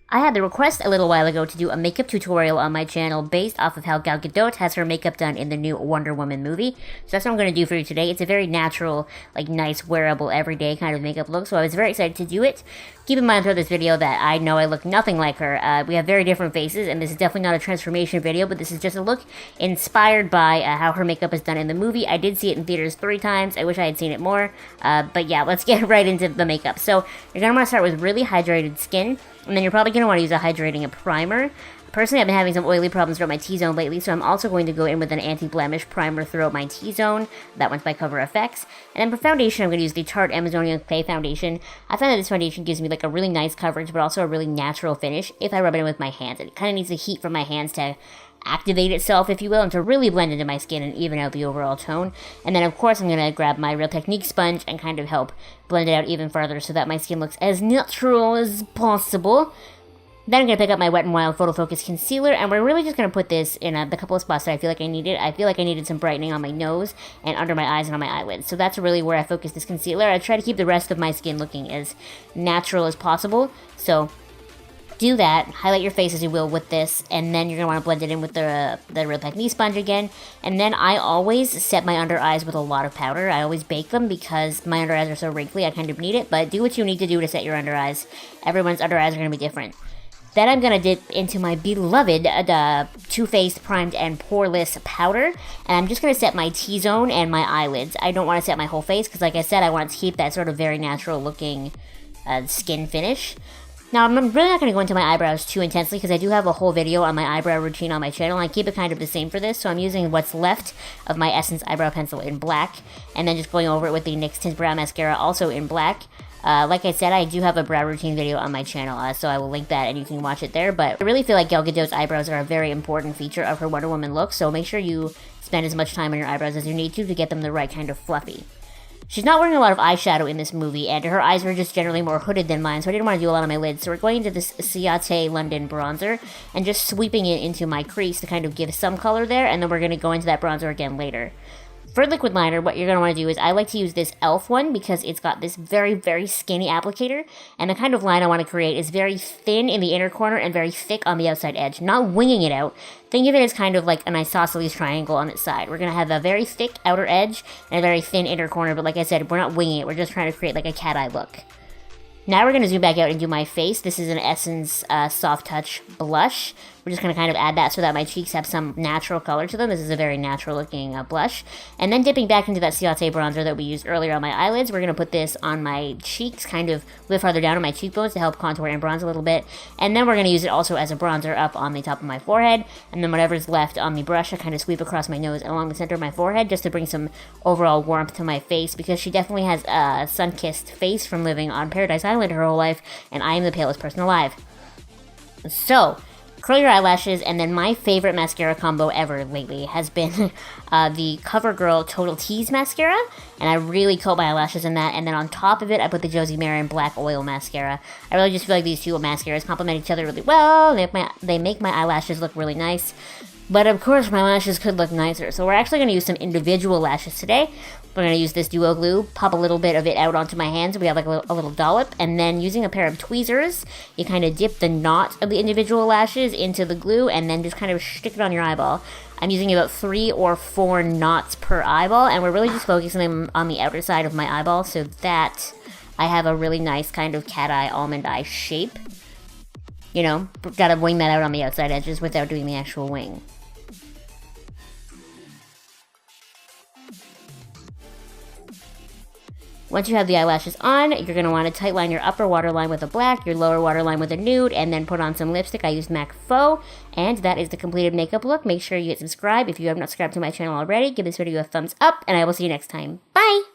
I had the request a little while ago to do a makeup tutorial on my channel based off of how Gal Gadot has her makeup done in the new Wonder Woman movie. So that's what I'm going to do for you today. It's a very natural, like nice, wearable, everyday kind of makeup look. So I was very excited to do it. Keep in mind throughout this video that I know I look nothing like her. We have very different faces, and this is definitely not a transformation video, but this is just a look inspired by how her makeup is done in the movie. I did see it in theaters 3 times. I wish I had seen it more. But yeah, let's get right into the makeup. So you're going to want to start with really hydrated skin, and then you're probably going to want to use a hydrating primer. Personally, I've been having some oily problems throughout my T-zone lately, so I'm also going to go in with an anti-blemish primer throughout my T-zone. That one's by Cover FX. And then for foundation, I'm going to use the Tarte Amazonian Clay Foundation. I find that this foundation gives me like a really nice coverage, but also a really natural finish if I rub it in with my hands. It kind of needs the heat from my hands to activate itself, if you will, and to really blend into my skin and even out the overall tone. And then, of course, I'm going to grab my Real Technique sponge and kind of help blend it out even further so that my skin looks as natural as possible. Then I'm going to pick up my Wet n Wild Photo Focus Concealer, and we're really just going to put this in the couple of spots that I feel like I needed. I feel like I needed some brightening on my nose and under my eyes and on my eyelids. So that's really where I focus this concealer. I try to keep the rest of my skin looking as natural as possible. So do that, highlight your face as you will with this, and then you're going to want to blend it in with the Real Technique sponge again. And then I always set my under eyes with a lot of powder. I always bake them because my under eyes are so wrinkly, I kind of need it, but do what you need to do to set your under eyes. Everyone's under eyes are going to be different. Then I'm going to dip into my beloved Too Faced Primed and Poreless powder, and I'm just going to set my T-zone and my eyelids. I don't want to set my whole face because, like I said, I want to keep that sort of very natural looking skin finish. Now, I'm really not going to go into my eyebrows too intensely because I do have a whole video on my eyebrow routine on my channel, and I keep it kind of the same for this, so I'm using what's left of my Essence eyebrow pencil in black, and then just going over it with the NYX Tint Brow Mascara also in black. Like I said, I do have a brow routine video on my channel, so I will link that and you can watch it there, but I really feel like Gal Gadot's eyebrows are a very important feature of her Wonder Woman look, so make sure you spend as much time on your eyebrows as you need to get them the right kind of fluffy. She's not wearing a lot of eyeshadow in this movie, and her eyes were just generally more hooded than mine, so I didn't want to do a lot on my lids, so we're going into this Ciate London bronzer, and just sweeping it into my crease to kind of give some color there, and then we're going to go into that bronzer again later. For liquid liner, what you're going to want to do is, I like to use this e.l.f. one because it's got this very, very skinny applicator, and the kind of line I want to create is very thin in the inner corner and very thick on the outside edge, not winging it out. Think of it as kind of like an isosceles triangle on its side. We're going to have a very thick outer edge and a very thin inner corner, but like I said, we're not winging it, we're just trying to create like a cat eye look. Now we're going to zoom back out and do my face. This is an Essence Soft Touch Blush. We're just going to kind of add that so that my cheeks have some natural color to them. This is a very natural looking blush. And then dipping back into that Ciate bronzer that we used earlier on my eyelids, we're going to put this on my cheeks, kind of a bit farther down on my cheekbones to help contour and bronze a little bit. And then we're going to use it also as a bronzer up on the top of my forehead. And then whatever's left on the brush, I kind of sweep across my nose and along the center of my forehead just to bring some overall warmth to my face, because she definitely has a sun-kissed face from living on Paradise Island her whole life, and I am the palest person alive. So curl your eyelashes, and then my favorite mascara combo ever lately has been the CoverGirl Total Tease mascara, and I really coat my eyelashes in that, and then on top of it, I put the Josie Maran Black Oil mascara. I really just feel like these two mascaras complement each other really well. They make my eyelashes look really nice, but of course my lashes could look nicer, so we're actually going to use some individual lashes today. We're going to use this duo glue, pop a little bit of it out onto my hands. We have like a little dollop, and then using a pair of tweezers, you kind of dip the knot of the individual lashes into the glue, and then just kind of stick it on your eyeball. I'm using about 3 or 4 knots per eyeball, and we're really just focusing on the outer side of my eyeball so that I have a really nice kind of cat eye, almond eye shape. You know, gotta wing that out on the outside edges without doing the actual wing. Once you have the eyelashes on, you're going to want to tightline your upper waterline with a black, your lower waterline with a nude, and then put on some lipstick. I used MAC Faux, and that is the completed makeup look. Make sure you hit subscribe if you have not subscribed to my channel already. Give this video a thumbs up, and I will see you next time. Bye!